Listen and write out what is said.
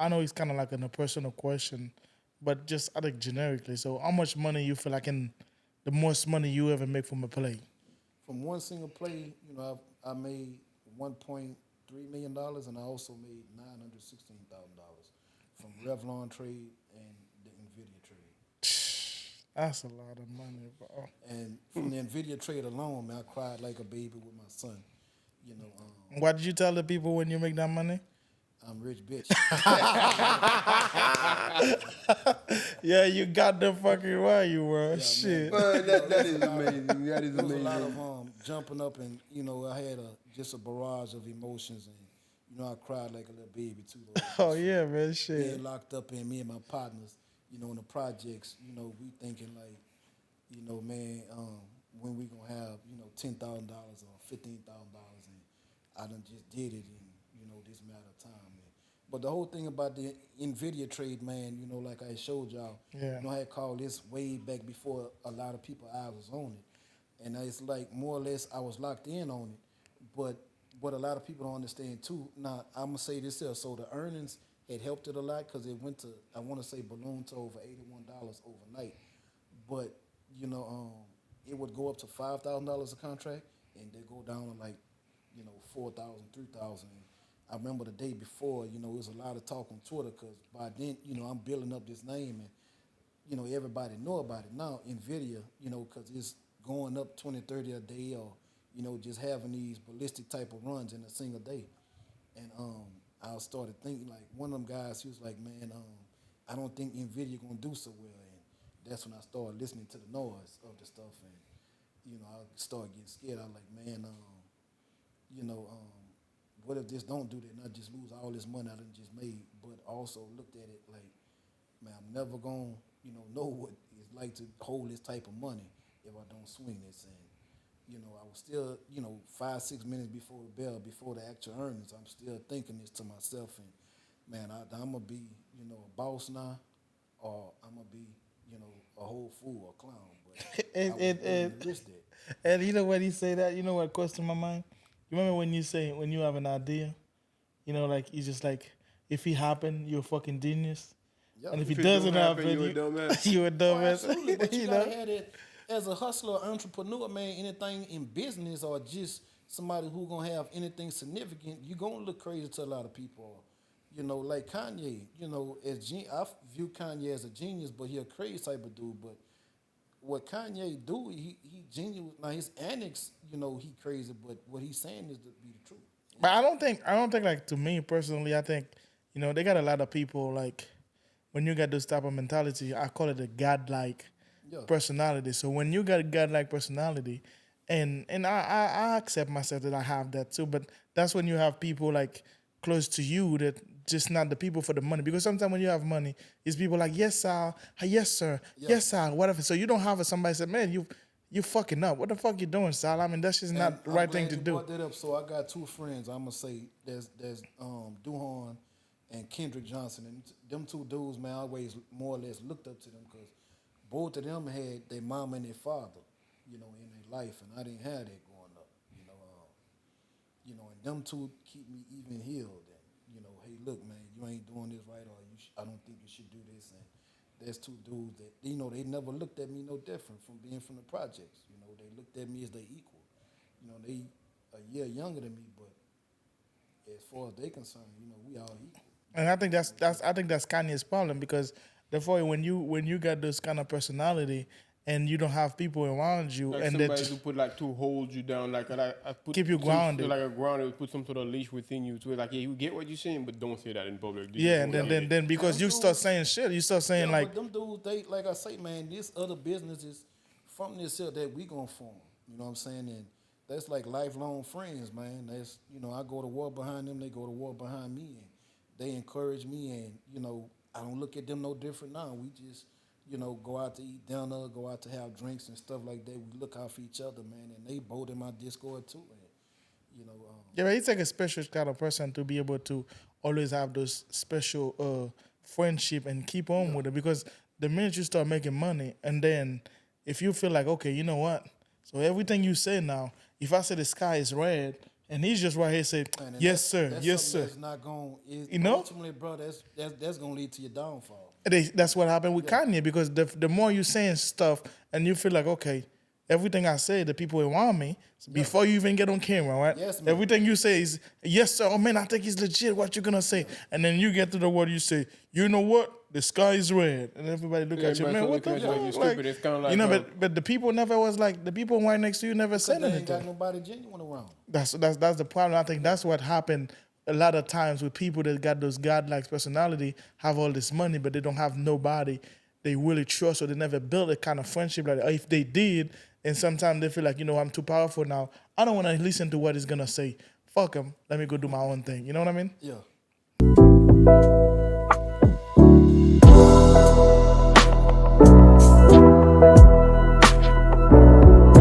I know it's kind of like a personal question, but just I think generically. So, how much money you feel like the most money you ever make from a play? From one single play, I made $1.3 million, and I also made $916,000 from Revlon trade and the Nvidia trade. That's a lot of money, bro. And from the Nvidia trade alone, man, I cried like a baby with my son. You know, What did you tell the people when you make that money? I'm rich, bitch. Yeah, you got the fucking right you were. Yeah, Shit. Well, that is amazing. That is There was a lot amazing. of jumping up, and I had just a barrage of emotions, and I cried like a little baby too. Though. Oh yeah, man. Shit. Being locked up in me and my partners, in the projects, we thinking like, man, when we gonna have, $10,000 or $15,000, and I done just did it in, this matter of time. Man. But the whole thing about the Nvidia trade, man, like I showed y'all, Yeah. I had called this way back before a lot of people eyes was on it, and it's like more or less I was locked in on it, but what a lot of people don't understand too. Now I'm gonna say this here, so the earnings had helped it a lot because it went to, I want to say, ballooned to over $81 overnight, but it would go up to $5,000 a contract, and they go down to like 4,000, 3,000. I remember the day before, it was a lot of talk on Twitter because by then, I'm building up this name and, everybody know about it now. NVIDIA, because it's going up 20, 30 a day or, just having these ballistic type of runs in a single day. And I started thinking, like, one of them guys, he was like, man, I don't think NVIDIA going to do so well. And that's when I started listening to the noise of the stuff. And, I started getting scared. I was like, man, what if this don't do that and I just lose all this money I done just made? But also looked at it like, man, I'm never going to, know what it's like to hold this type of money if I don't swing this. And, I was still, 5-6 minutes before the bell, before the actual earnings, I'm still thinking this to myself. And, man, I'm going to be, a boss now, or I'm going to be, a whole fool, a clown. But I was willing to risk that. And you know when he say that, you know what goes to my mind? You remember when you say when you have an idea, like it's just like if it happened, you're a fucking genius. Yeah. And if If it it don't doesn't happen, happen, you a dumbass. you a Oh, dumbass. absolutely, but you you gotta know? have that as a hustler, entrepreneur, man. Anything in business or just somebody who gonna have anything significant, you gonna look crazy to a lot of people. Like Kanye. I view Kanye as a genius, but he a crazy type of dude. But what Kanye do, he genius. Now his antics, he crazy, but what he's saying is to be the truth. But I don't think like to me personally, I think, they got a lot of people like when you got this type of mentality, I call it a godlike Yeah. personality. So when you got a godlike personality, and I accept myself that I have that too, but that's when you have people like close to you that just not the people for the money. Because sometimes when you have money, it's people like, yes, sir, yes, sir, Yeah. yes, sir, whatever. So you don't have somebody say, man, you fucking up. What the fuck you doing, Sal? I mean, that's just not the And right I'm thing glad to you do. brought that up. So I got two friends. I'm gonna say there's Duhon and Kendrick Johnson, and them two dudes, man, I always more or less looked up to them because both of them had their mama and their father, in their life, and I didn't have that growing up, and them two keep me even healed. And hey, look, man, you ain't doing this right, or I don't think you should do this. And there's two dudes that they never looked at me no different from being from the projects. They looked at me as their equal. They a year younger than me, but as far as they concerned, we all equal. And I think that's Kanye's problem because therefore when you got this kind of personality and you don't have people around you Like and that somebody just to put like to hold you down, like I put Keep you some- grounded. like a grounded, put some sort of leash within you, to like, yeah, you get what you're saying, but don't say that in public. This yeah, is and what then because you start saying shit, you start saying Yeah, like but them dudes, they like I say, man, this other businesses from this here that we gonna form. You know what I'm saying? And that's like lifelong friends, man. That's I go to war behind them, they go to war behind me, and they encourage me, and I don't look at them no different now. We just go out to eat dinner, go out to have drinks and stuff like that. We look out for each other, man, and they both in my Discord too. And yeah, but it's like a special kind of person to be able to always have those special friendship and keep on with it because the minute you start making money and then if you feel like okay, you know what? So everything you say now, if I say the sky is red and he's just right here saying, And yes, sir, that's yes, something sir. That's not going. You know? Ultimately, bro, that's going to lead to your downfall. That's what happened with Kanye, because the more you saying stuff and you feel like, okay, everything I say, the people around me, before you even get on camera, right? Yes, man. Everything you say is, yes, sir. Oh, man, I think he's legit. What you going to say? And then you get to the word, you say, you know what? The sky is red. And everybody look at you, man, what the Like you're fuck? stupid. It's kind of like, You know, but the people never was like, the people right next to you never Because said they ain't got anything. nobody genuine around. That's the problem. I think that's what happened a lot of times with people that got those godlike personality, have all this money, but they don't have nobody they really trust, or they never built a kind of friendship like that. Or if they did, and sometimes they feel like, you know, I'm too powerful now. I don't want to listen to what he's gonna say. Fuck him. Let me go do my own thing. You know what I mean? Yeah.